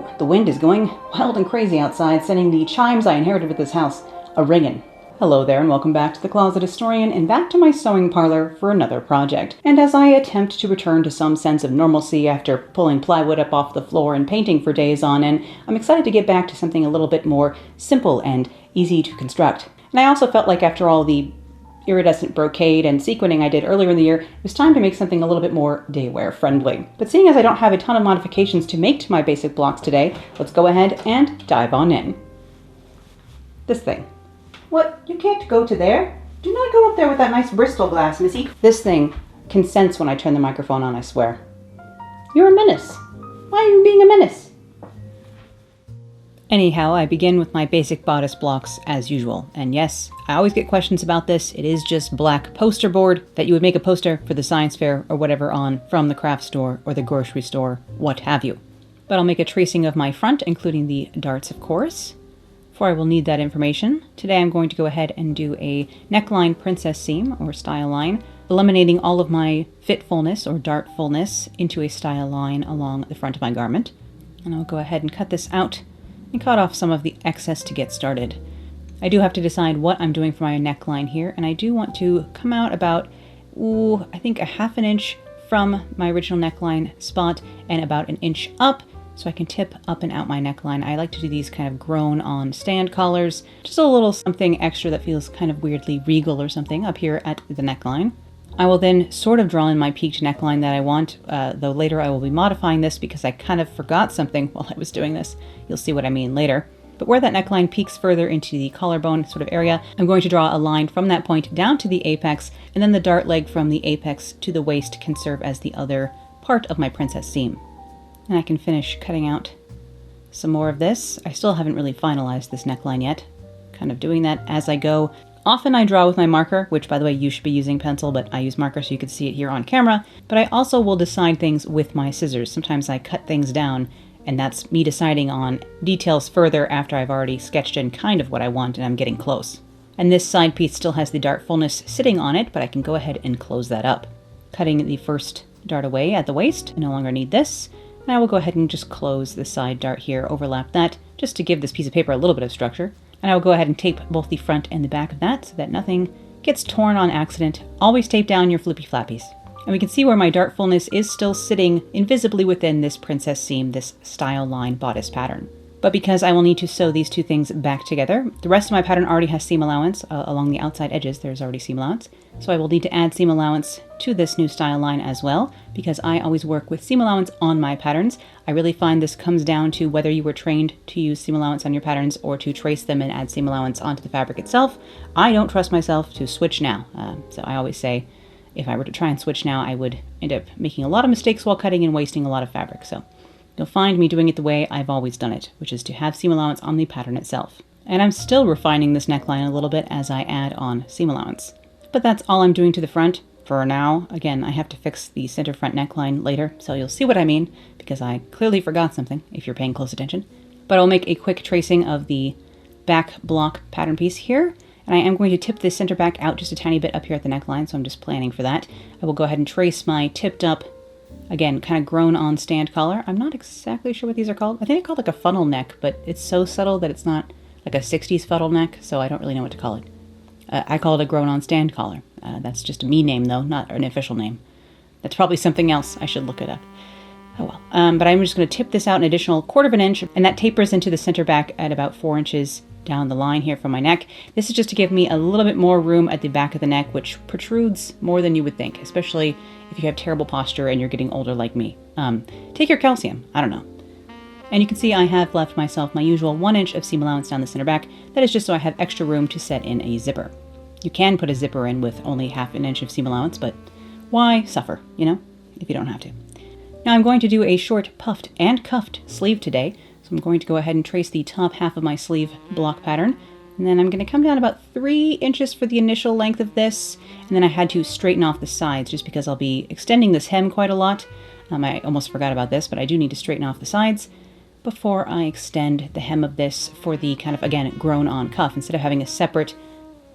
Whoa, the wind is going wild and crazy outside, sending the chimes I inherited with this house a-ringing. Hello there, and welcome back to The Closet Historian, and back to my sewing parlor for another project. And as I attempt to return to some sense of normalcy after pulling plywood up off the floor and painting for days on end, I'm excited to get back to something a little bit more simple and easy to construct. And I also felt like after all the iridescent brocade and sequining I did earlier in the year, it was time to make something a little bit more daywear friendly. But seeing as I don't have a ton of modifications to make to my basic blocks today, let's go ahead and dive on in. This thing. What? You can't go to there? Do not go up there with that nice Bristol glass, missy. This thing can sense when I turn the microphone on, I swear. You're a menace. Why are you being a menace? Anyhow, I begin with my basic bodice blocks as usual. And yes, I always get questions about this. It is just black poster board that you would make a poster for the science fair or whatever on from the craft store or the grocery store, what have you. But I'll make a tracing of my front, including the darts, of course. For I will need that information. Today I'm going to go ahead and do a neckline princess seam or style line, eliminating all of my fitfulness or dartfulness into a style line along the front of my garment. And I'll go ahead and cut this out and cut off some of the excess to get started. I do have to decide what I'm doing for my neckline here, and I do want to come out about, I think a half an inch from my original neckline spot and about an inch up, so I can tip up and out my neckline. I like to do these kind of grown on stand collars, just a little something extra that feels kind of weirdly regal or something up here at the neckline. I will then sort of draw in my peaked neckline that I want, though later I will be modifying this because I kind of forgot something while I was doing this. You'll see what I mean later. But where that neckline peaks further into the collarbone sort of area, I'm going to draw a line from that point down to the apex, and then the dart leg from the apex to the waist can serve as the other part of my princess seam. And I can finish cutting out some more of this. I still haven't really finalized this neckline yet. Kind of doing that as I go. Often I draw with my marker, which by the way you should be using pencil, but I use marker so you can see it here on camera. But I also will decide things with my scissors. Sometimes I cut things down, and that's me deciding on details further after I've already sketched in kind of what I want and I'm getting close. And this side piece still has the dartfulness sitting on it, but I can go ahead and close that up. Cutting the first dart away at the waist. I no longer need this. And I will go ahead and just close the side dart here, overlap that, just to give this piece of paper a little bit of structure. And I will go ahead and tape both the front and the back of that so that nothing gets torn on accident. Always tape down your flippy flappies. And we can see where my dartfulness is still sitting invisibly within this princess seam, this style line bodice pattern. But because I will need to sew these two things back together, the rest of my pattern already has seam allowance. Along the outside edges, there's already seam allowance. So I will need to add seam allowance to this new style line as well, because I always work with seam allowance on my patterns. I really find this comes down to whether you were trained to use seam allowance on your patterns or to trace them and add seam allowance onto the fabric itself. I don't trust myself to switch now. So I always say if I were to try and switch now, I would end up making a lot of mistakes while cutting and wasting a lot of fabric. So you'll find me doing it the way I've always done it, which is to have seam allowance on the pattern itself. And I'm still refining this neckline a little bit as I add on seam allowance. But that's all I'm doing to the front for now. Again, I have to fix the center front neckline later, so you'll see what I mean, because I clearly forgot something, if you're paying close attention. But I'll make a quick tracing of the back block pattern piece here, and I am going to tip this center back out just a tiny bit up here at the neckline, so I'm just planning for that. I will go ahead and trace my tipped up, again, kind of grown on stand collar. I'm not exactly sure what these are called. I think they're called like a funnel neck, but it's so subtle that it's not like a 60s funnel neck, so I don't really know what to call it. I call it a grown on stand collar. That's just a me name though, not an official name. That's probably something else. I should look it up. Oh well. But I'm just going to tip this out an additional 1/4 of an inch, and that tapers into the center back at about 4 inches down the line here from my neck. This is just to give me a little bit more room at the back of the neck, which protrudes more than you would think, especially if you have terrible posture and you're getting older like me. Take your calcium. I don't know. And you can see I have left myself my usual 1 inch of seam allowance down the center back. That is just so I have extra room to set in a zipper. You can put a zipper in with only 1/2 inch of seam allowance, but why suffer, you know, if you don't have to. Now I'm going to do a short puffed and cuffed sleeve today. So I'm going to go ahead and trace the top half of my sleeve block pattern. And then I'm going to come down about 3 inches for the initial length of this. And then I had to straighten off the sides just because I'll be extending this hem quite a lot. I almost forgot about this, but I do need to straighten off the sides before I extend the hem of this for the kind of, again, grown on cuff. Instead of having a separate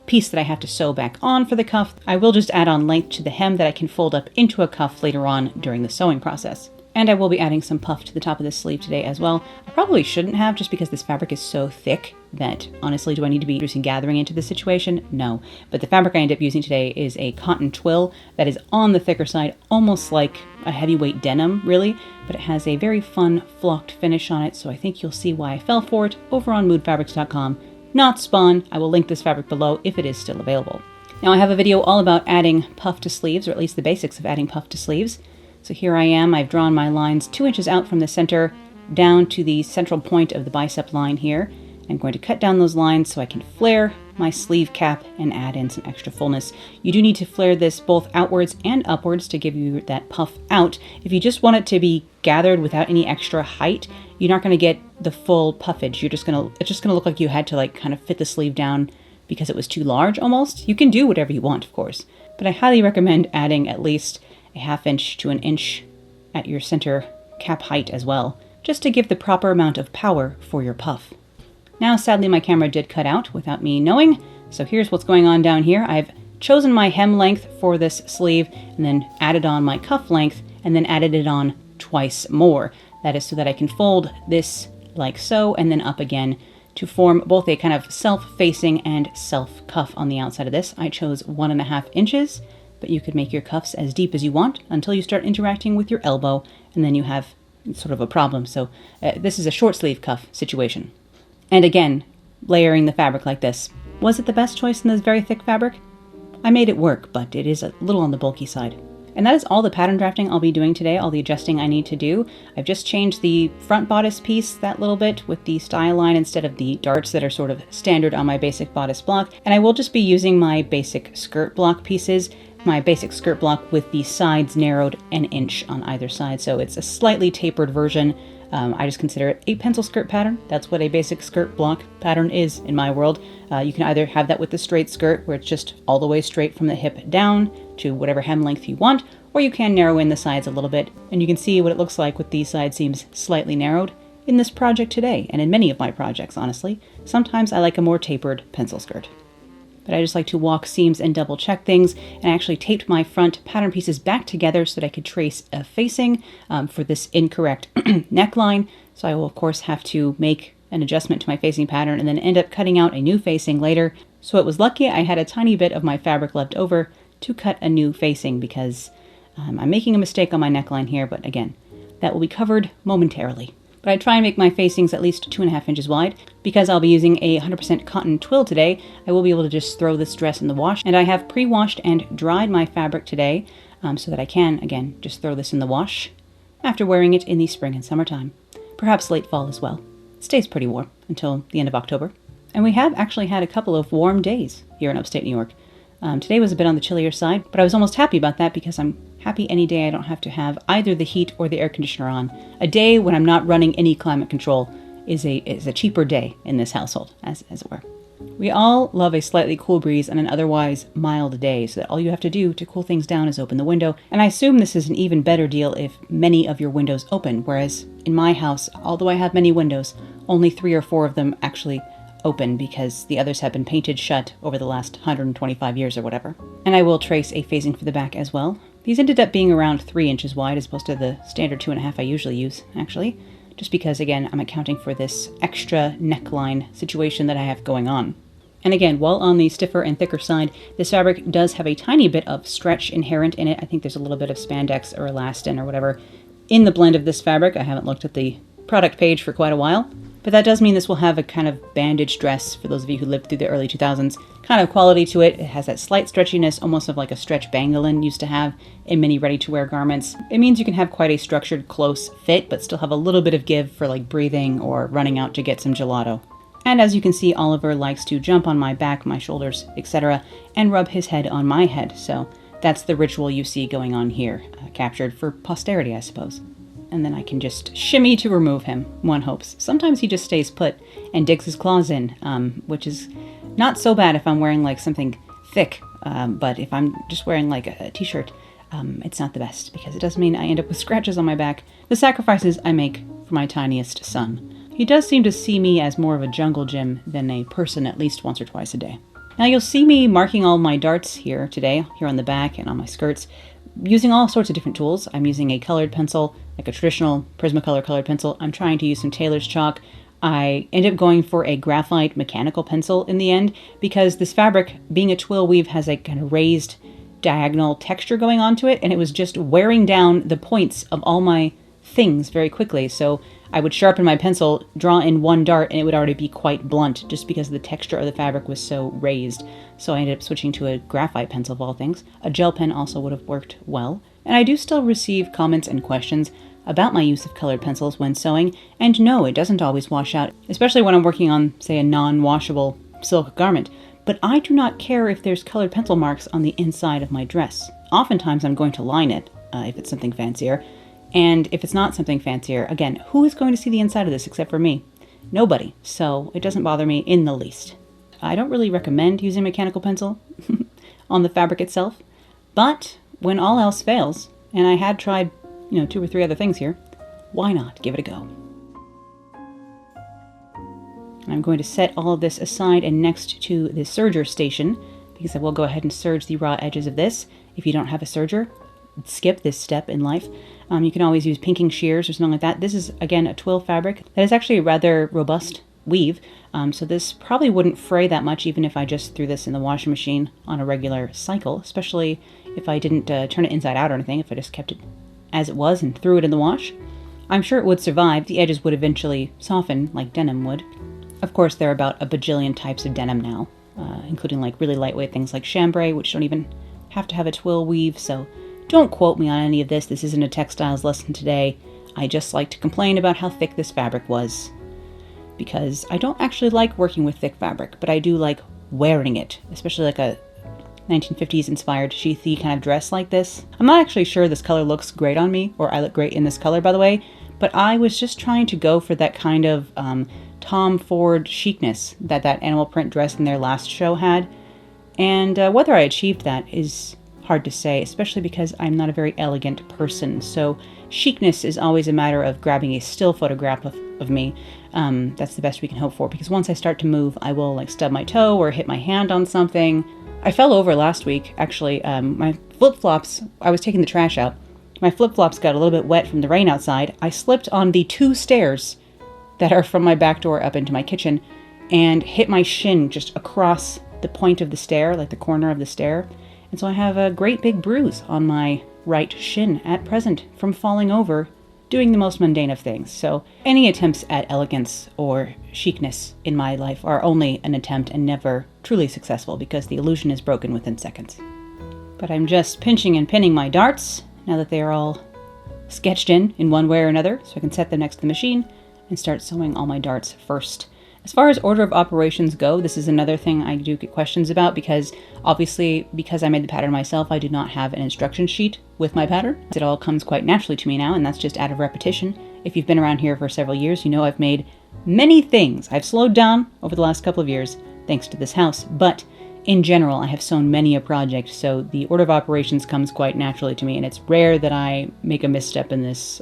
piece that I have to sew back on for the cuff, I will just add on length to the hem that I can fold up into a cuff later on during the sewing process. And I will be adding some puff to the top of this sleeve today as well. I probably shouldn't have, just because this fabric is so thick that, honestly, do I need to be introducing gathering into this situation? No. But the fabric I end up using today is a cotton twill that is on the thicker side, almost like a heavyweight denim, really, but it has a very fun flocked finish on it, so I think you'll see why I fell for it over on moodfabrics.com. Not Spawn. I will link this fabric below if it is still available. Now I have a video all about adding puff to sleeves, or at least the basics of adding puff to sleeves. So here I am, I've drawn my lines 2 inches out from the center down to the central point of the bicep line here. I'm going to cut down those lines so I can flare my sleeve cap and add in some extra fullness. You do need to flare this both outwards and upwards to give you that puff out. If you just want it to be gathered without any extra height, you're not going to get the full puffage. It's just gonna look like you had to like kind of fit the sleeve down because it was too large almost. You can do whatever you want, of course, but I highly recommend adding at least a 1/2 inch to 1 inch at your center cap height as well, just to give the proper amount of power for your puff. Now, sadly, my camera did cut out without me knowing, so here's what's going on down here. I've chosen my hem length for this sleeve and then added on my cuff length and then added it on twice more. That is so that I can fold this like so and then up again to form both a kind of self-facing and self-cuff on the outside of this. I chose 1.5 inches, but you could make your cuffs as deep as you want until you start interacting with your elbow, and then you have sort of a problem. So this is a short sleeve cuff situation. And again, layering the fabric like this. Was it the best choice in this very thick fabric? I made it work, but it is a little on the bulky side. And that is all the pattern drafting I'll be doing today, all the adjusting I need to do. I've just changed the front bodice piece that little bit with the style line instead of the darts that are sort of standard on my basic bodice block. And I will just be using my basic skirt block pieces, my basic skirt block with the sides narrowed 1 inch on either side. So it's a slightly tapered version. I just consider it a pencil skirt pattern. That's what a basic skirt block pattern is in my world. You can either have that with the straight skirt, where it's just all the way straight from the hip down to whatever hem length you want, or you can narrow in the sides a little bit, and you can see what it looks like with these side seams slightly narrowed in this project today, and in many of my projects, honestly. Sometimes I like a more tapered pencil skirt. But I just like to walk seams and double check things, and I actually taped my front pattern pieces back together so that I could trace a facing for this incorrect neckline. So I will of course have to make an adjustment to my facing pattern and then end up cutting out a new facing later. So it was lucky I had a tiny bit of my fabric left over to cut a new facing, because I'm making a mistake on my neckline here, but again, that will be covered momentarily. But I try and make my facings at least 2.5 inches wide. Because I'll be using a 100% cotton twill today, I will be able to just throw this dress in the wash. And I have pre-washed and dried my fabric today so that I can, again, just throw this in the wash after wearing it in the spring and summertime. Perhaps late fall as well. It stays pretty warm until the end of October. And we have actually had a couple of warm days here in upstate New York. Today was a bit on the chillier side, but I was almost happy about that because I'm happy any day I don't have to have either the heat or the air conditioner on. A day when I'm not running any climate control is a cheaper day in this household, as it were. We all love a slightly cool breeze on an otherwise mild day, so that all you have to do to cool things down is open the window. And I assume this is an even better deal if many of your windows open, whereas in my house, although I have many windows, only 3 or 4 of them actually open because the others have been painted shut over the last 125 years or whatever. And I will trace a facing for the back as well. These ended up being around 3 inches wide as opposed to the standard 2.5 I usually use, actually. Just because, again, I'm accounting for this extra neckline situation that I have going on. And again, while on the stiffer and thicker side, this fabric does have a tiny bit of stretch inherent in it. I think there's a little bit of spandex or elastin or whatever in the blend of this fabric. I haven't looked at the product page for quite a while. But that does mean this will have a kind of bandage dress, for those of you who lived through the early 2000s, kind of quality to it. It has that slight stretchiness, almost of like a stretch bangoline used to have in many ready-to-wear garments. It means you can have quite a structured, close fit, but still have a little bit of give for like breathing or running out to get some gelato. And as you can see, Oliver likes to jump on my back, my shoulders, etc., and rub his head on my head. So that's the ritual you see going on here, captured for posterity, I suppose. And then I can just shimmy to remove him, one hopes. Sometimes he just stays put and digs his claws in, which is not so bad if I'm wearing like something thick, but if I'm just wearing like a t-shirt, it's not the best, because it does mean I end up with scratches on my back. The sacrifices I make for my tiniest son. He does seem to see me as more of a jungle gym than a person at least once or twice a day. Now you'll see me marking all my darts here today, here on the back and on my skirts, using all sorts of different tools. I'm using a colored pencil, like a traditional Prismacolor colored pencil. I'm trying to use some Taylor's chalk. I ended up going for a graphite mechanical pencil in the end because this fabric, being a twill weave, has a kind of raised diagonal texture going onto it, and it was just wearing down the points of all my things very quickly. So I would sharpen my pencil, draw in one dart, and it would already be quite blunt just because the texture of the fabric was so raised. So I ended up switching to a graphite pencil of all things. A gel pen also would have worked well. And I do still receive comments and questions about my use of colored pencils when sewing, and no, it doesn't always wash out, especially when I'm working on, say, a non-washable silk garment. But I do not care if there's colored pencil marks on the inside of my dress. Oftentimes I'm going to line it, if it's something fancier. And if it's not something fancier, again, who is going to see the inside of this except for me? Nobody. So it doesn't bother me in the least. I don't really recommend using mechanical pencil on the fabric itself, but when all else fails, and I had tried, 2 or 3 other things here, why not give it a go? I'm going to set all of this aside and next to the serger station, because I will go ahead and serge the raw edges of this. If you don't have a serger, skip this step in life. You can always use pinking shears or something like that. This is, again, a twill fabric that is actually a rather robust weave, so this probably wouldn't fray that much even if I just threw this in the washing machine on a regular cycle, especially if I didn't turn it inside out or anything, if I just kept it as it was and threw it in the wash. I'm sure it would survive. The edges would eventually soften like denim would. Of course, there are about a bajillion types of denim now, including like really lightweight things like chambray, which don't even have to have a twill weave, so don't quote me on any of this. This isn't a textiles lesson today. I just like to complain about how thick this fabric was, because I don't actually like working with thick fabric, but I do like wearing it, especially like a 1950s inspired sheathy kind of dress like this. I'm not actually sure this color looks great on me, or I look great in this color, by the way, but I was just trying to go for that kind of Tom Ford chicness that animal print dress in their last show had, and whether I achieved that is hard to say, especially because I'm not a very elegant person, so chicness is always a matter of grabbing a still photograph of me. That's the best we can hope for, because once I start to move, I will like stub my toe or hit my hand on something. I fell over last week, actually. My flip-flops, I was taking the trash out. My flip-flops got a little bit wet from the rain outside. I slipped on the 2 stairs that are from my back door up into my kitchen and hit my shin just across the point of the stair, like the corner of the stair. And so I have a great big bruise on my right shin at present from falling over, doing the most mundane of things. So any attempts at elegance or chicness in my life are only an attempt and never truly successful, because the illusion is broken within seconds. But I'm just pinching and pinning my darts now that they are all sketched in one way or another, so I can set them next to the machine and start sewing all my darts first. As far as order of operations go, this is another thing I do get questions about, because obviously, because I made the pattern myself, I do not have an instruction sheet with my pattern. It all comes quite naturally to me now, and that's just out of repetition. If you've been around here for several years, you know I've made many things. I've slowed down over the last couple of years, thanks to this house, but in general, I have sewn many a project, so the order of operations comes quite naturally to me, and it's rare that I make a misstep in this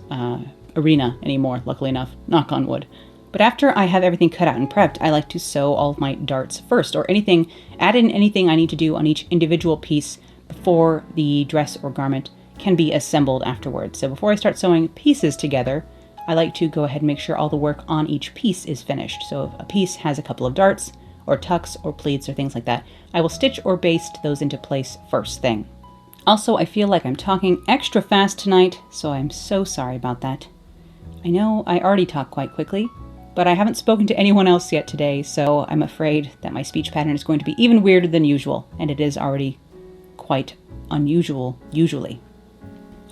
arena anymore, luckily enough, knock on wood. But after I have everything cut out and prepped, I like to sew all of my darts first, or add in anything I need to do on each individual piece before the dress or garment can be assembled afterwards. So before I start sewing pieces together, I like to go ahead and make sure all the work on each piece is finished. So if a piece has a couple of darts, or tucks, or pleats, or things like that, I will stitch or baste those into place first thing. Also, I feel like I'm talking extra fast tonight, so I'm so sorry about that. I know I already talk quite quickly, but I haven't spoken to anyone else yet today, so I'm afraid that my speech pattern is going to be even weirder than usual, and it is already quite unusual, usually.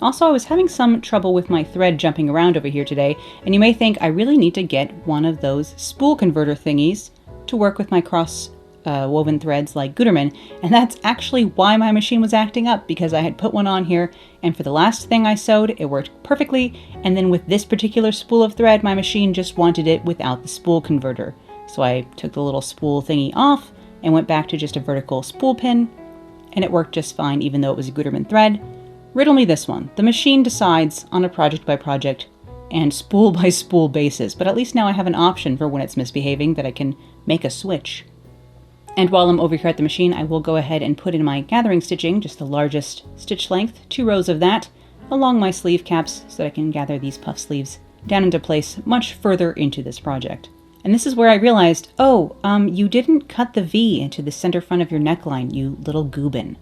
Also, I was having some trouble with my thread jumping around over here today, and you may think I really need to get one of those spool converter thingies to work with my cross woven threads like Gutermann, and that's actually why my machine was acting up, because I had put one on here, and for the last thing I sewed, it worked perfectly, and then with this particular spool of thread, my machine just wanted it without the spool converter. So I took the little spool thingy off and went back to just a vertical spool pin, and it worked just fine even though it was a Gutermann thread. Riddle me this one. The machine decides on a project by project and spool by spool basis, but at least now I have an option for when it's misbehaving that I can make a switch. And while I'm over here at the machine, I will go ahead and put in my gathering stitching, just the largest stitch length, 2 rows of that. along my sleeve caps so that I can gather these puff sleeves down into place much further into this project. And this is where I realized, oh, you didn't cut the V into the center front of your neckline, you little goobin.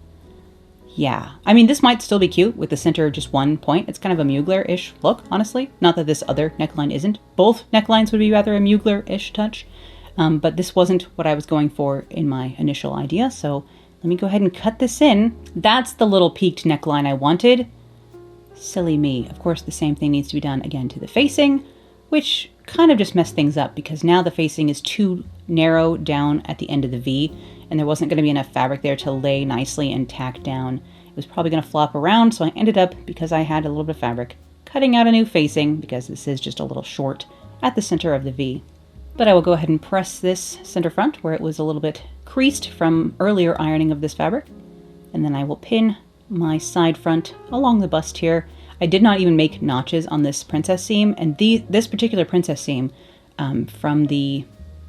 Yeah, I mean, this might still be cute with the center just one point. It's kind of a Mugler-ish look, honestly. Not that this other neckline isn't. Both necklines would be rather a Mugler-ish touch. But this wasn't what I was going for in my initial idea, so let me go ahead and cut this in. That's the little peaked neckline I wanted. Silly me. Of course, the same thing needs to be done again to the facing, which kind of just messed things up because now the facing is too narrow down at the end of the V, and there wasn't going to be enough fabric there to lay nicely and tack down. It was probably going to flop around, so I ended up, because I had a little bit of fabric, cutting out a new facing because this is just a little short at the center of the V. But I will go ahead and press this center front where it was a little bit creased from earlier ironing of this fabric. And then I will pin my side front along the bust here. I did not even make notches on this princess seam, and this particular princess seam from the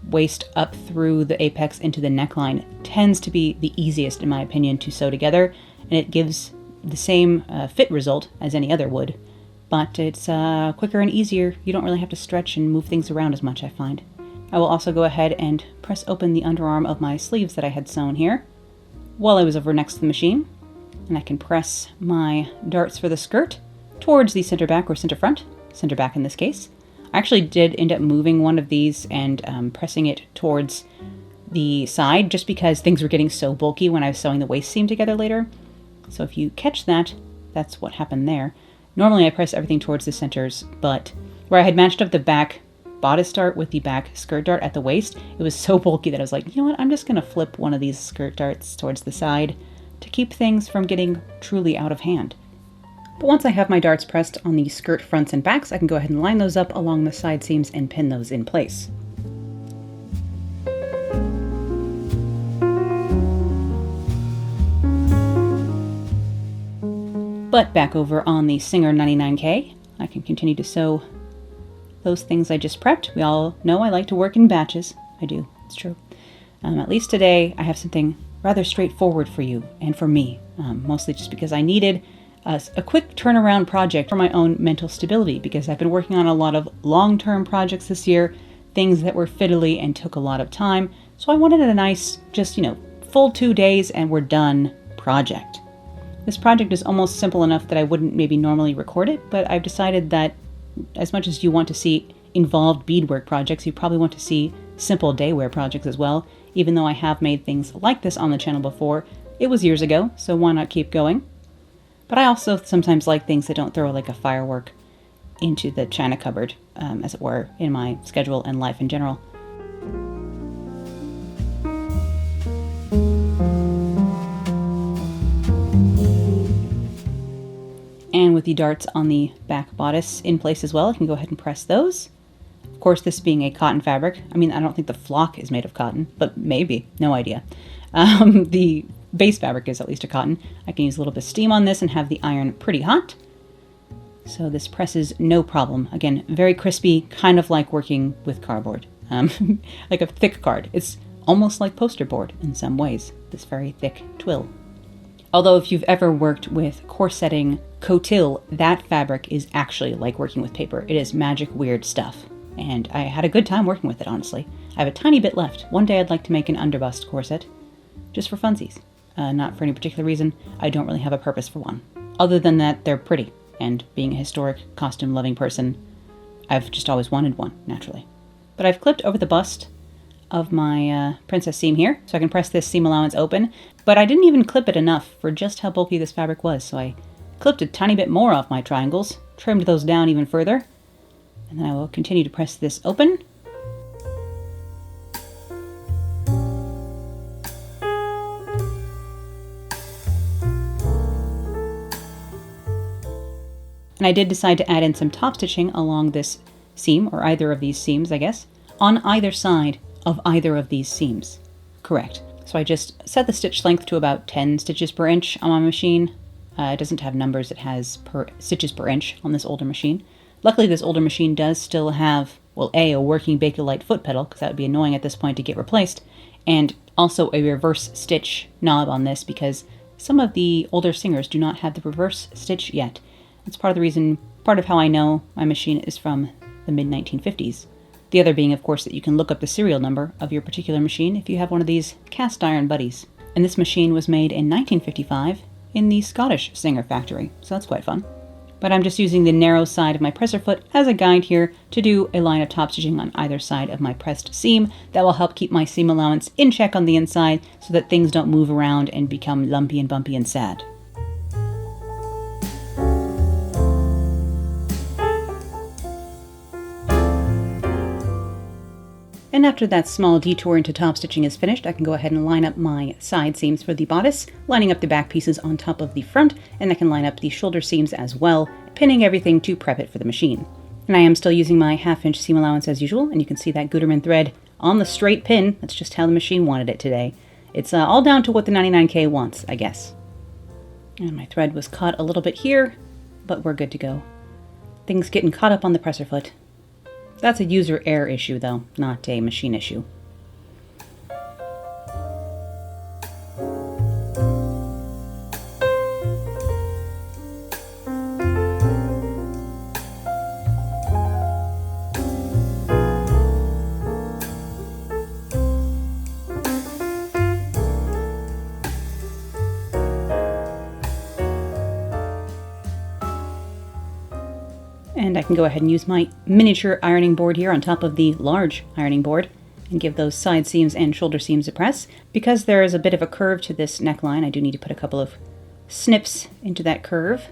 waist up through the apex into the neckline tends to be the easiest, in my opinion, to sew together, and it gives the same fit result as any other would, but it's quicker and easier. You don't really have to stretch and move things around as much, I find. I will also go ahead and press open the underarm of my sleeves that I had sewn here while I was over next to the machine, and I can press my darts for the skirt towards the center back or center front, center back in this case. I actually did end up moving one of these and pressing it towards the side just because things were getting so bulky when I was sewing the waist seam together later. So if you catch that, that's what happened there. Normally I press everything towards the centers, but where I had matched up the back bodice dart with the back skirt dart at the waist, it was so bulky that I was like, you know what, I'm just going to flip one of these skirt darts towards the side to keep things from getting truly out of hand. But once I have my darts pressed on the skirt fronts and backs, I can go ahead and line those up along the side seams and pin those in place. But back over on the Singer 99K, I can continue to sew those things I just prepped. We all know I like to work in batches. I do, it's true. At least today I have something rather straightforward for you and for me, mostly just because I needed a quick turnaround project for my own mental stability, because I've been working on a lot of long-term projects this year, things that were fiddly and took a lot of time, so I wanted a nice, just, full 2 days and we're done project. This project is almost simple enough that I wouldn't maybe normally record it, but I've decided that as much as you want to see involved beadwork projects, you probably want to see simple daywear projects as well. Even though I have made things like this on the channel before, it was years ago, so why not keep going? But I also sometimes like things that don't throw like a firework into the china cupboard, as it were, in my schedule and life in general. And with the darts on the back bodice in place as well, I can go ahead and press those. Of course, this being a cotton fabric, I mean, I don't think the flock is made of cotton, but maybe, no idea. The base fabric is at least a cotton. I can use a little bit of steam on this and have the iron pretty hot. So this presses no problem. Again, very crispy, kind of like working with cardboard. Like a thick card. It's almost like poster board in some ways, this very thick twill. Although if you've ever worked with corsetting coutil, that fabric is actually like working with paper. It is magic weird stuff. And I had a good time working with it, honestly. I have a tiny bit left. One day I'd like to make an underbust corset, just for funsies. Not for any particular reason. I don't really have a purpose for one. Other than that, they're pretty. And being a historic, costume-loving person, I've just always wanted one, naturally. But I've clipped over the bust of my princess seam here, so I can press this seam allowance open. But I didn't even clip it enough for just how bulky this fabric was, so I clipped a tiny bit more off my triangles, trimmed those down even further, and then I will continue to press this open. And I did decide to add in some top stitching along this seam, or either of these seams, I guess, on either side of either of these seams. Correct. So I just set the stitch length to about 10 stitches per inch on my machine. It doesn't have numbers, it has stitches per inch on this older machine. Luckily, this older machine does still have, well, a working Bakelite foot pedal, because that would be annoying at this point to get replaced, and also a reverse stitch knob on this, because some of the older Singers do not have the reverse stitch yet. That's part of the reason, part of how I know my machine is from the mid-1950s. The other being, of course, that you can look up the serial number of your particular machine if you have one of these cast iron Bodice. And this machine was made in 1955 in the Scottish Singer factory, so that's quite fun. But I'm just using the narrow side of my presser foot as a guide here to do a line of top stitching on either side of my pressed seam that will help keep my seam allowance in check on the inside so that things don't move around and become lumpy and bumpy and sad. And after that small detour into top stitching is finished, I can go ahead and line up my side seams for the bodice, lining up the back pieces on top of the front, and I can line up the shoulder seams as well, pinning everything to prep it for the machine. And I am still using my 1/2 inch seam allowance as usual, and you can see that Gutermann thread on the straight pin. That's just how the machine wanted it today. It's all down to what the 99K wants, I guess. And my thread was caught a little bit here, but we're good to go. Things getting caught up on the presser foot. That's a user error issue, though, not a machine issue. And I can go ahead and use my miniature ironing board here on top of the large ironing board and give those side seams and shoulder seams a press. Because there is a bit of a curve to this neckline, I do need to put a couple of snips into that curve,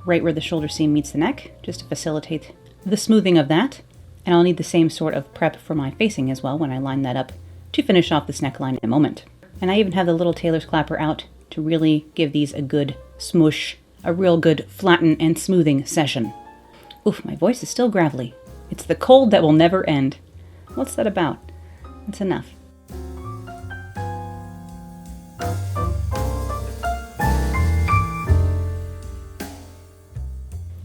right where the shoulder seam meets the neck, just to facilitate the smoothing of that. And I'll need the same sort of prep for my facing as well when I line that up to finish off this neckline in a moment. And I even have the little tailor's clapper out to really give these a good smoosh, a real good flatten and smoothing session. Oof, my voice is still gravelly. It's the cold that will never end. What's that about? That's enough.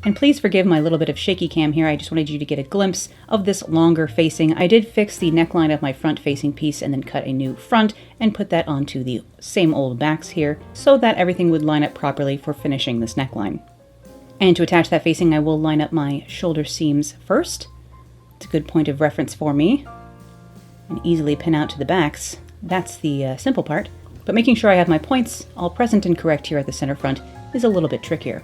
And please forgive my little bit of shaky cam here. I just wanted you to get a glimpse of this longer facing. I did fix the neckline of my front facing piece and then cut a new front and put that onto the same old backs here so that everything would line up properly for finishing this neckline. And to attach that facing, I will line up my shoulder seams first. It's a good point of reference for me. And easily pin out to the backs. That's the simple part. But making sure I have my points all present and correct here at the center front is a little bit trickier.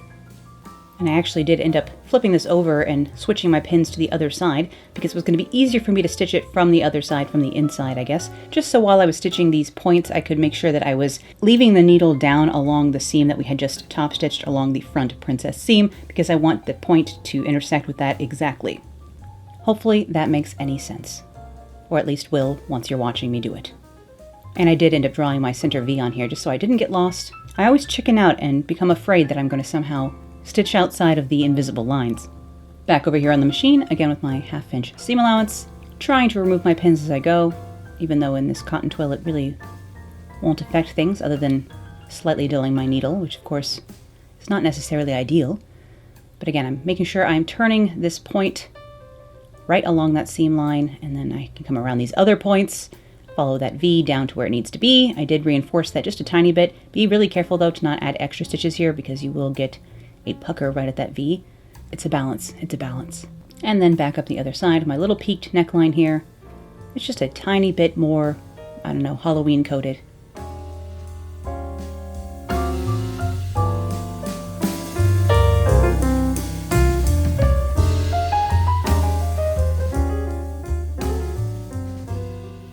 And I actually did end up flipping this over and switching my pins to the other side because it was going to be easier for me to stitch it from the other side, from the inside, I guess. Just so while I was stitching these points, I could make sure that I was leaving the needle down along the seam that we had just top stitched along the front princess seam because I want the point to intersect with that exactly. Hopefully that makes any sense. Or at least will once you're watching me do it. And I did end up drawing my center V on here just so I didn't get lost. I always chicken out and become afraid that I'm going to somehow stitch outside of the invisible lines. Back over here on the machine, again with my 1/2 inch seam allowance, trying to remove my pins as I go, even though in this cotton twill it really won't affect things other than slightly dulling my needle, which of course is not necessarily ideal. But again, I'm making sure I'm turning this point right along that seam line, and then I can come around these other points, follow that V down to where it needs to be. I did reinforce that just a tiny bit. Be really careful though to not add extra stitches here because you will get a pucker right at that V. It's a balance, it's a balance. And then back up the other side, my little peaked neckline here. It's just a tiny bit more, I don't know, Halloween coated.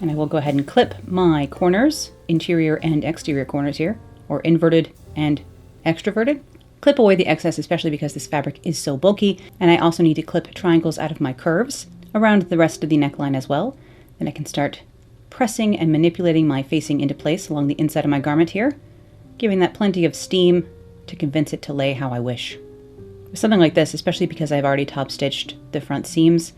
And I will go ahead and clip my corners, interior and exterior corners here, or inverted and extroverted. Clip away the excess, especially because this fabric is so bulky, and I also need to clip triangles out of my curves around the rest of the neckline as well. Then I can start pressing and manipulating my facing into place along the inside of my garment here, giving that plenty of steam to convince it to lay how I wish. With something like this, especially because I've already top stitched the front seams,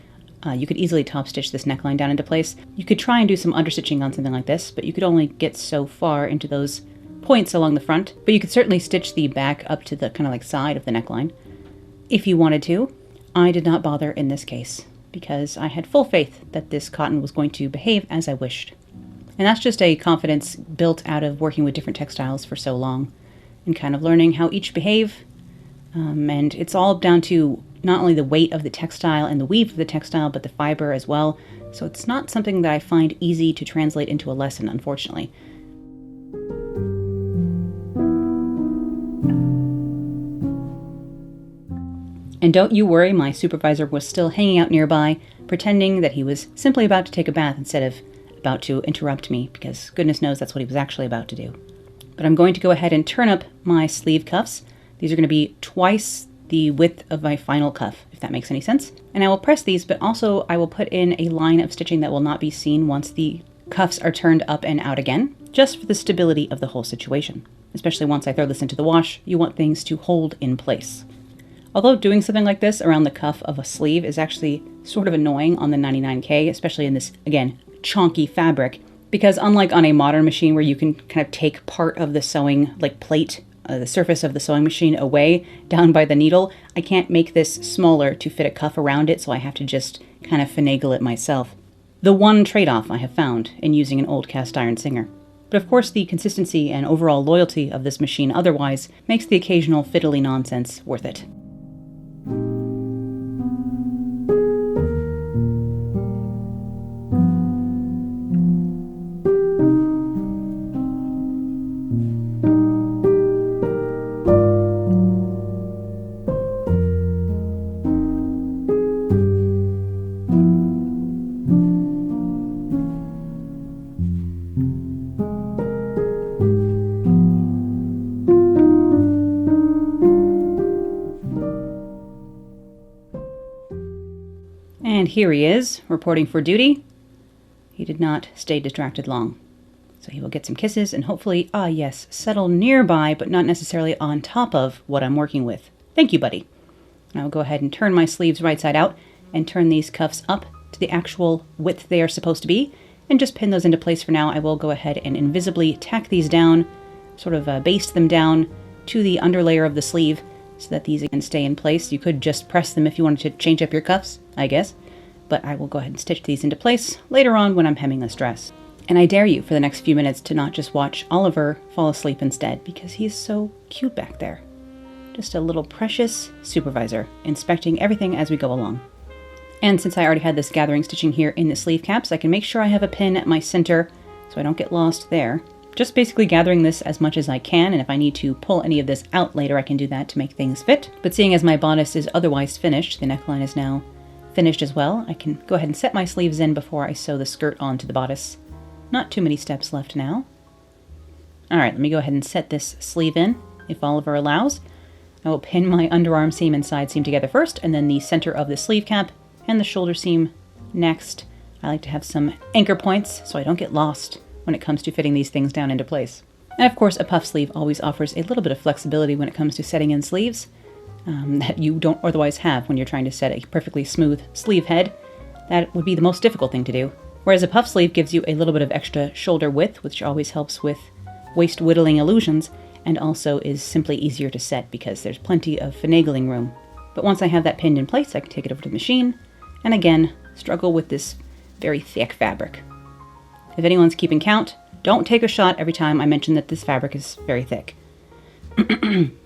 you could easily top stitch this neckline down into place. You could try and do some understitching on something like this, but you could only get so far into those points along the front, but you could certainly stitch the back up to the kind of like side of the neckline if you wanted to. I did not bother in this case because I had full faith that this cotton was going to behave as I wished. And that's just a confidence built out of working with different textiles for so long and kind of learning how each behave And it's all down to not only the weight of the textile and the weave of the textile, but the fiber as well. So it's not something that I find easy to translate into a lesson, unfortunately. And don't you worry, my supervisor was still hanging out nearby, pretending that he was simply about to take a bath instead of about to interrupt me, because goodness knows that's what he was actually about to do. But I'm going to go ahead and turn up my sleeve cuffs. These are going to be twice the width of my final cuff, if that makes any sense. And I will press these, but also I will put in a line of stitching that will not be seen once the cuffs are turned up and out again, just for the stability of the whole situation. Especially once I throw this into the wash, you want things to hold in place. Although doing something like this around the cuff of a sleeve is actually sort of annoying on the 99K, especially in this, again, chonky fabric, because unlike on a modern machine where you can kind of take part of the sewing, like plate, the surface of the sewing machine away down by the needle, I can't make this smaller to fit a cuff around it, so I have to just kind of finagle it myself. The one trade-off I have found in using an old cast iron Singer. But of course the consistency and overall loyalty of this machine otherwise makes the occasional fiddly nonsense worth it. And here he is, reporting for duty. He did not stay distracted long. So he will get some kisses and hopefully, settle nearby, but not necessarily on top of what I'm working with. Thank you, buddy. I will go ahead and turn my sleeves right side out and turn these cuffs up to the actual width they are supposed to be, and just pin those into place for now. I will go ahead and invisibly tack these down, sort of baste them down to the underlayer of the sleeve so that these can stay in place. You could just press them if you wanted to change up your cuffs, I guess. But I will go ahead and stitch these into place later on when I'm hemming this dress. And I dare you for the next few minutes to not just watch Oliver fall asleep instead, because he's so cute back there. Just a little precious supervisor, inspecting everything as we go along. And since I already had this gathering stitching here in the sleeve caps, I can make sure I have a pin at my center so I don't get lost there. Just basically gathering this as much as I can, and if I need to pull any of this out later, I can do that to make things fit. But seeing as my bodice is otherwise finished, the neckline is now finished as well, I can go ahead and set my sleeves in before I sew the skirt onto the bodice. Not too many steps left now. Alright, let me go ahead and set this sleeve in, if Oliver allows. I will pin my underarm seam and side seam together first, and then the center of the sleeve cap and the shoulder seam next. I like to have some anchor points so I don't get lost when it comes to fitting these things down into place. And of course, a puff sleeve always offers a little bit of flexibility when it comes to setting in sleeves. That you don't otherwise have when you're trying to set a perfectly smooth sleeve head. That would be the most difficult thing to do. Whereas a puff sleeve gives you a little bit of extra shoulder width, which always helps with waist whittling illusions, and also is simply easier to set because there's plenty of finagling room. But once I have that pinned in place, I can take it over to the machine, and again, struggle with this very thick fabric. If anyone's keeping count, don't take a shot every time I mention that this fabric is very thick.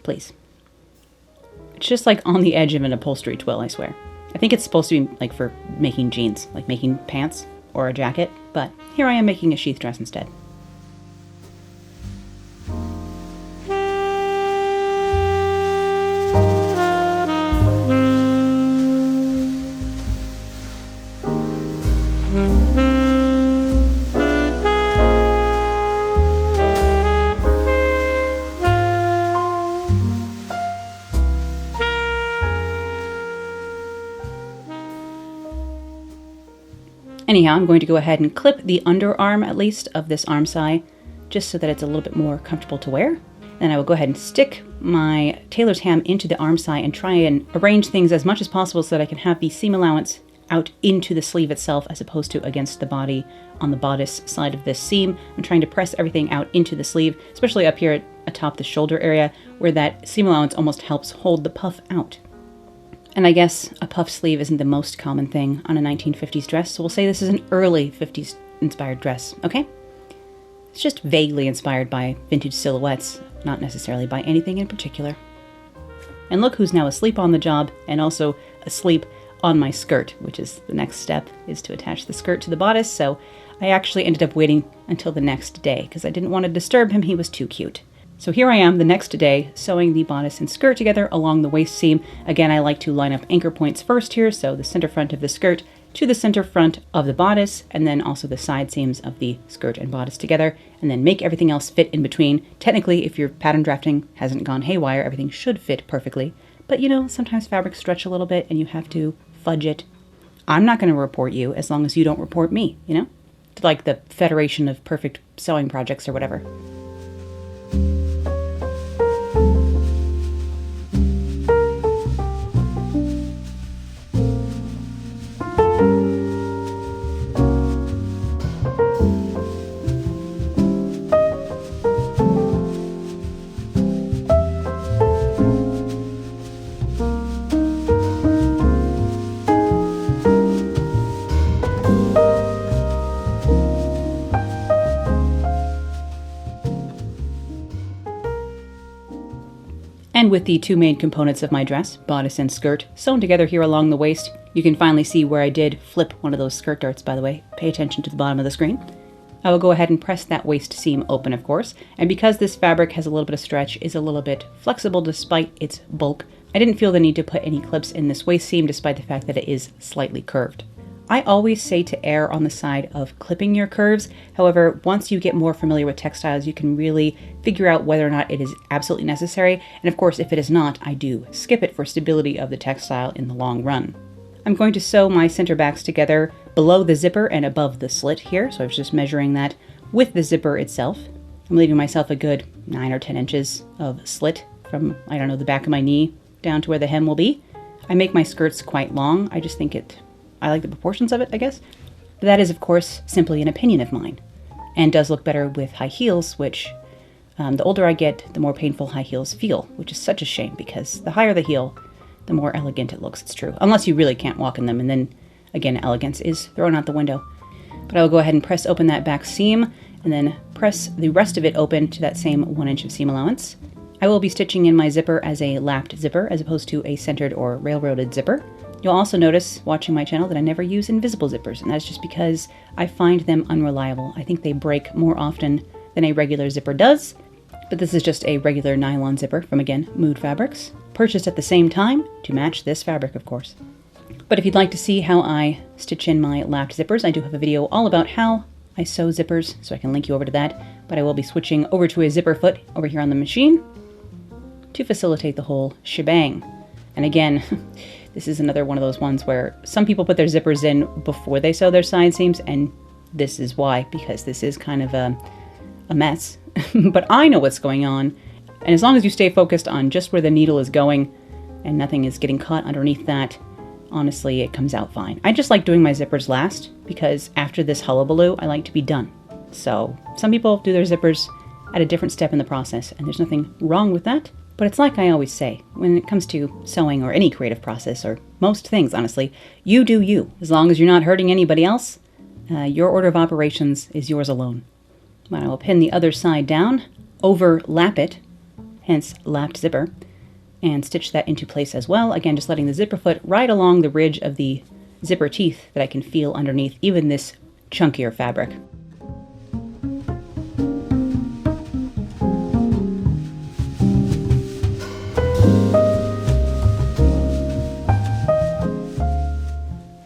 Please. It's just like on the edge of an upholstery twill, I swear. I think it's supposed to be like for making jeans, like making pants or a jacket, but here I am making a sheath dress instead. Anyhow, I'm going to go ahead and clip the underarm, at least, of this arm side, just so that it's a little bit more comfortable to wear. Then I will go ahead and stick my tailor's ham into the arm side and try and arrange things as much as possible so that I can have the seam allowance out into the sleeve itself as opposed to against the body on the bodice side of this seam. I'm trying to press everything out into the sleeve, especially up here atop the shoulder area, where that seam allowance almost helps hold the puff out. And I guess a puff sleeve isn't the most common thing on a 1950s dress, so we'll say this is an early 50s inspired dress, okay? It's just vaguely inspired by vintage silhouettes, not necessarily by anything in particular. And look who's now asleep on the job and also asleep on my skirt, which is the next step, is to attach the skirt to the bodice. So I actually ended up waiting until the next day because I didn't want to disturb him. He was too cute. So here I am the next day sewing the bodice and skirt together along the waist seam. Again, I like to line up anchor points first here, so the center front of the skirt to the center front of the bodice, and then also the side seams of the skirt and bodice together, and then make everything else fit in between. Technically, if your pattern drafting hasn't gone haywire, everything should fit perfectly. But you know, sometimes fabrics stretch a little bit and you have to fudge it. I'm not going to report you as long as you don't report me, you know? Like the Federation of Perfect Sewing Projects or whatever. And with the two main components of my dress, bodice and skirt, sewn together here along the waist, you can finally see where I did flip one of those skirt darts, by the way. Pay attention to the bottom of the screen. I will go ahead and press that waist seam open, of course, and because this fabric has a little bit of stretch, is a little bit flexible despite its bulk, I didn't feel the need to put any clips in this waist seam despite the fact that it is slightly curved. I always say to err on the side of clipping your curves. However, once you get more familiar with textiles, you can really figure out whether or not it is absolutely necessary. And of course, if it is not, I do skip it for stability of the textile in the long run. I'm going to sew my center backs together below the zipper and above the slit here. So I was just measuring that with the zipper itself. I'm leaving myself a good 9 or 10 inches of slit from, I don't know, the back of my knee down to where the hem will be. I make my skirts quite long. I just think I like the proportions of it, I guess. But that is, of course, simply an opinion of mine, and does look better with high heels, which the older I get, the more painful high heels feel, which is such a shame because the higher the heel, the more elegant it looks. It's true. Unless you really can't walk in them, and then, again, elegance is thrown out the window. But I will go ahead and press open that back seam, and then press the rest of it open to that same 1 inch of seam allowance. I will be stitching in my zipper as a lapped zipper, as opposed to a centered or railroaded zipper. You'll also notice, watching my channel, that I never use invisible zippers, and that's just because I find them unreliable. I think they break more often than a regular zipper does, but this is just a regular nylon zipper from, again, Mood Fabrics, purchased at the same time to match this fabric, of course. But if you'd like to see how I stitch in my lapped zippers, I do have a video all about how I sew zippers, so I can link you over to that, but I will be switching over to a zipper foot over here on the machine to facilitate the whole shebang. And again, this is another one of those ones where some people put their zippers in before they sew their side seams, and this is why, because this is kind of a mess. But I know what's going on, and as long as you stay focused on just where the needle is going and nothing is getting caught underneath that, honestly, it comes out fine. I just like doing my zippers last, because after this hullabaloo, I like to be done. So some people do their zippers at a different step in the process, and there's nothing wrong with that. But it's like I always say, when it comes to sewing or any creative process, or most things, honestly, you do you. As long as you're not hurting anybody else, your order of operations is yours alone. But I will pin the other side down, overlap it, hence lapped zipper, and stitch that into place as well. Again, just letting the zipper foot right along the ridge of the zipper teeth that I can feel underneath even this chunkier fabric.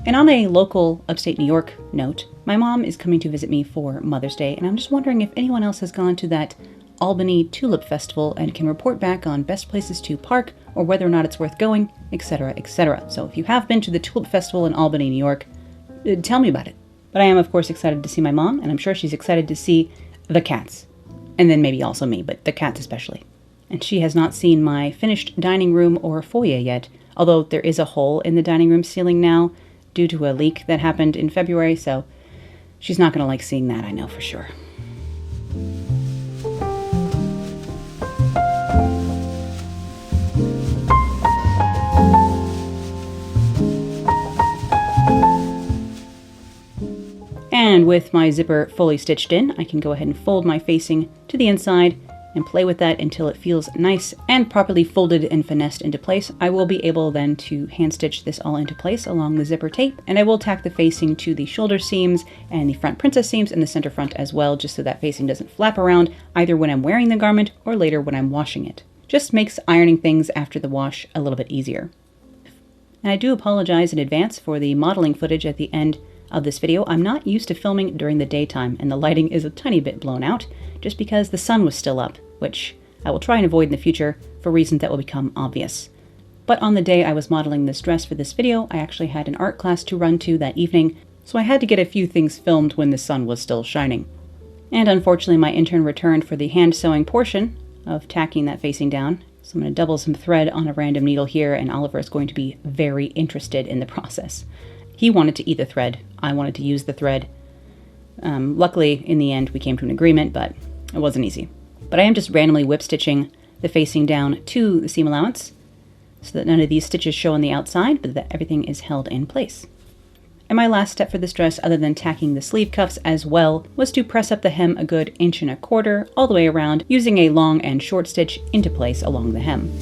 And on a local upstate New York note, my mom is coming to visit me for Mother's Day, and I'm just wondering if anyone else has gone to that Albany Tulip Festival and can report back on best places to park or whether or not it's worth going, etc., etc. So if you have been to the Tulip Festival in Albany, New York, tell me about it. But I am, of course, excited to see my mom, and I'm sure she's excited to see the cats. And then maybe also me, but the cats especially. And she has not seen my finished dining room or foyer yet, although there is a hole in the dining room ceiling now, due to a leak that happened in February, so she's not going to like seeing that, I know for sure. And with my zipper fully stitched in, I can go ahead and fold my facing to the inside and play with that until it feels nice and properly folded and finessed into place, I will be able then to hand stitch this all into place along the zipper tape, and I will tack the facing to the shoulder seams and the front princess seams and the center front as well, just so that facing doesn't flap around either when I'm wearing the garment or later when I'm washing it. Just makes ironing things after the wash a little bit easier. And I do apologize in advance for the modeling footage at the end of this video. I'm not used to filming during the daytime, and the lighting is a tiny bit blown out, just because the sun was still up, which I will try and avoid in the future for reasons that will become obvious. But on the day I was modeling this dress for this video, I actually had an art class to run to that evening, so I had to get a few things filmed when the sun was still shining. And unfortunately, my intern returned for the hand sewing portion of tacking that facing down, so I'm going to double some thread on a random needle here, and Oliver is going to be very interested in the process. He wanted to eat the thread, I wanted to use the thread. Luckily, in the end, we came to an agreement, but it wasn't easy. But I am just randomly whip stitching the facing down to the seam allowance so that none of these stitches show on the outside, but that everything is held in place. And my last step for this dress, other than tacking the sleeve cuffs as well, was to press up the hem a good 1.25 inches all the way around using a long and short stitch into place along the hem.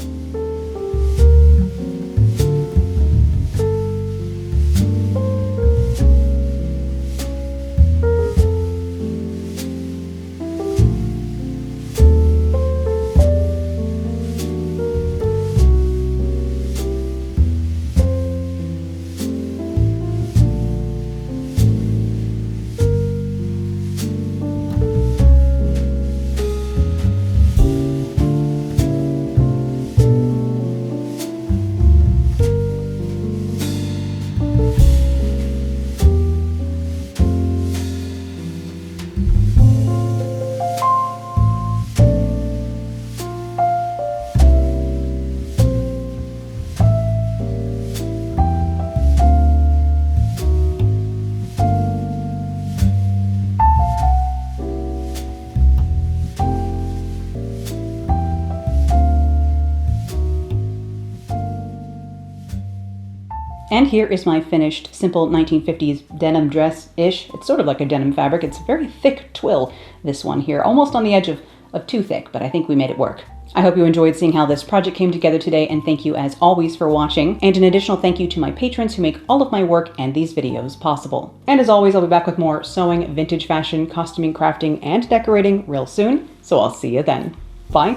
And here is my finished, simple 1950s denim dress-ish. It's sort of like a denim fabric. It's very thick twill, this one here, almost on the edge of too thick, but I think we made it work. I hope you enjoyed seeing how this project came together today, and thank you as always for watching. And an additional thank you to my patrons who make all of my work and these videos possible. And as always, I'll be back with more sewing, vintage fashion, costuming, crafting, and decorating real soon, so I'll see you then. Bye!